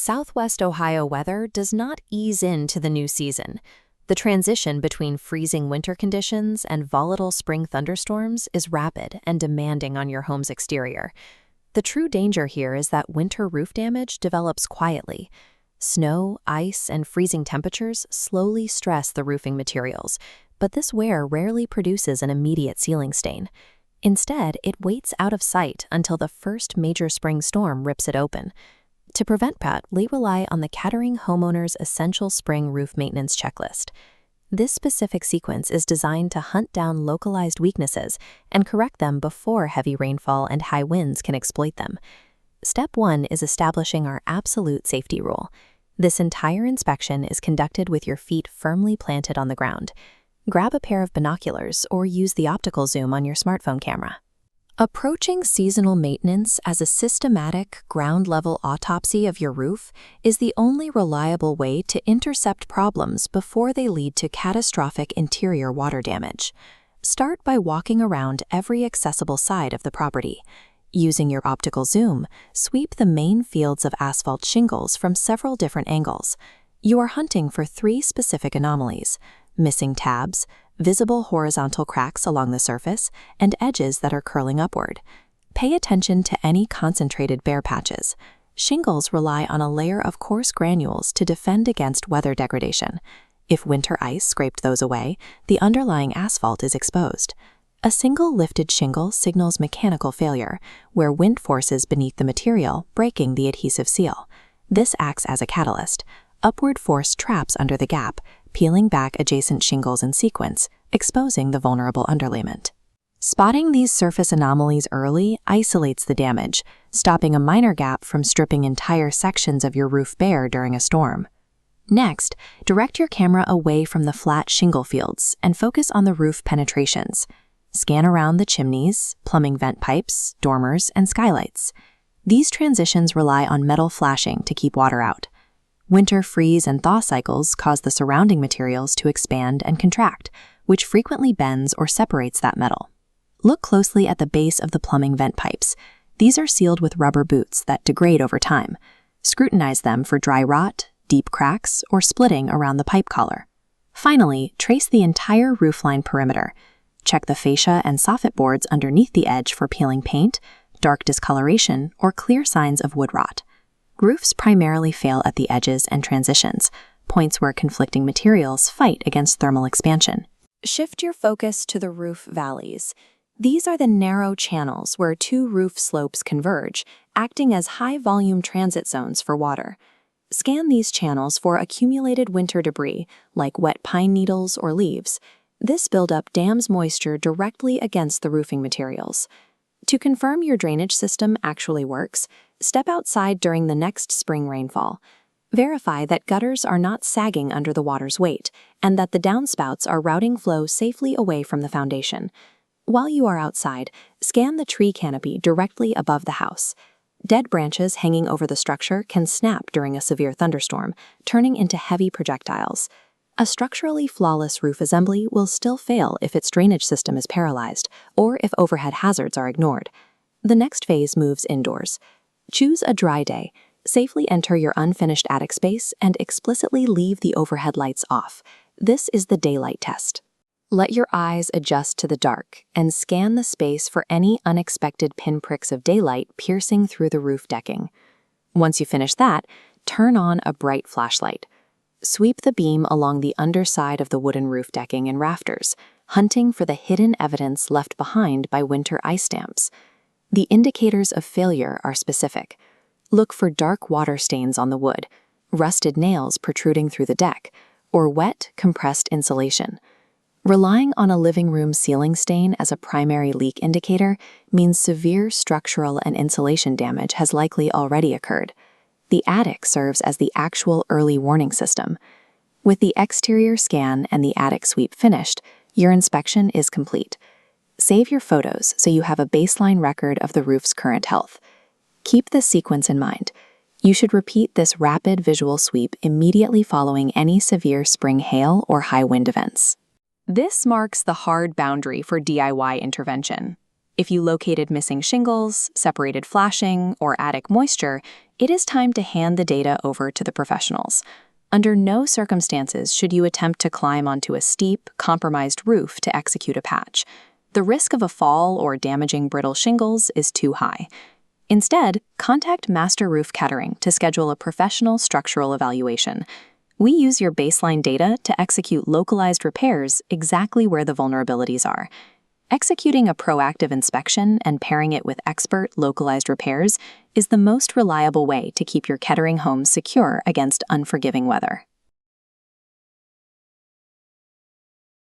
Southwest Ohio weather does not ease into the new season. The transition between freezing winter conditions and volatile spring thunderstorms is rapid and demanding on your home's exterior. The true danger here is that winter roof damage develops quietly. Snow, ice, and freezing temperatures slowly stress the roofing materials, but this wear rarely produces an immediate sealing stain. Instead, it waits out of sight until the first major spring storm rips it open. To prevent that, we rely on the Kettering Homeowners Essential Spring Roof Maintenance Checklist. This specific sequence is designed to hunt down localized weaknesses and correct them before heavy rainfall and high winds can exploit them. Step 1 is establishing our absolute safety rule. This entire inspection is conducted with your feet firmly planted on the ground. Grab a pair of binoculars or use the optical zoom on your smartphone camera. Approaching seasonal maintenance as a systematic, ground-level autopsy of your roof is the only reliable way to intercept problems before they lead to catastrophic interior water damage. Start by walking around every accessible side of the property. Using your optical zoom, sweep the main fields of asphalt shingles from several different angles. You are hunting for 3 specific anomalies: missing tabs, visible horizontal cracks along the surface, and edges that are curling upward. Pay attention to any concentrated bare patches. Shingles rely on a layer of coarse granules to defend against weather degradation. If winter ice scraped those away, the underlying asphalt is exposed. A single lifted shingle signals mechanical failure, where wind forces beneath the material, breaking the adhesive seal. This acts as a catalyst. Upward force traps under the gap, peeling back adjacent shingles in sequence, exposing the vulnerable underlayment. Spotting these surface anomalies early isolates the damage, stopping a minor gap from stripping entire sections of your roof bare during a storm. Next, direct your camera away from the flat shingle fields and focus on the roof penetrations. Scan around the chimneys, plumbing vent pipes, dormers, and skylights. These transitions rely on metal flashing to keep water out. Winter freeze and thaw cycles cause the surrounding materials to expand and contract, which frequently bends or separates that metal. Look closely at the base of the plumbing vent pipes. These are sealed with rubber boots that degrade over time. Scrutinize them for dry rot, deep cracks, or splitting around the pipe collar. Finally, trace the entire roofline perimeter. Check the fascia and soffit boards underneath the edge for peeling paint, dark discoloration, or clear signs of wood rot. Roofs primarily fail at the edges and transitions, points where conflicting materials fight against thermal expansion. Shift your focus to the roof valleys. These are the narrow channels where 2 roof slopes converge, acting as high-volume transit zones for water. Scan these channels for accumulated winter debris, like wet pine needles or leaves. This buildup dams moisture directly against the roofing materials. To confirm your drainage system actually works, step outside during the next spring rainfall. Verify that gutters are not sagging under the water's weight and that the downspouts are routing flow safely away from the foundation. While you are outside, scan the tree canopy directly above the house. Dead branches hanging over the structure can snap during a severe thunderstorm, turning into heavy projectiles. A structurally flawless roof assembly will still fail if its drainage system is paralyzed or if overhead hazards are ignored. The next phase moves indoors. Choose a dry day. Safely enter your unfinished attic space and explicitly leave the overhead lights off. This is the daylight test. Let your eyes adjust to the dark and scan the space for any unexpected pinpricks of daylight piercing through the roof decking. Once you finish that, turn on a bright flashlight. Sweep the beam along the underside of the wooden roof decking and rafters, hunting for the hidden evidence left behind by winter ice stamps. The indicators of failure are specific. Look for dark water stains on the wood, rusted nails protruding through the deck, or wet, compressed insulation. Relying on a living room ceiling stain as a primary leak indicator means severe structural and insulation damage has likely already occurred. The attic serves as the actual early warning system. With the exterior scan and the attic sweep finished, your inspection is complete. Save your photos so you have a baseline record of the roof's current health. Keep this sequence in mind. You should repeat this rapid visual sweep immediately following any severe spring hail or high wind events. This marks the hard boundary for DIY intervention. If you located missing shingles, separated flashing, or attic moisture, it is time to hand the data over to the professionals. Under no circumstances should you attempt to climb onto a steep, compromised roof to execute a patch. The risk of a fall or damaging brittle shingles is too high. Instead, contact Master Roof Kettering to schedule a professional structural evaluation. We use your baseline data to execute localized repairs exactly where the vulnerabilities are. Executing a proactive inspection and pairing it with expert localized repairs is the most reliable way to keep your Kettering home secure against unforgiving weather.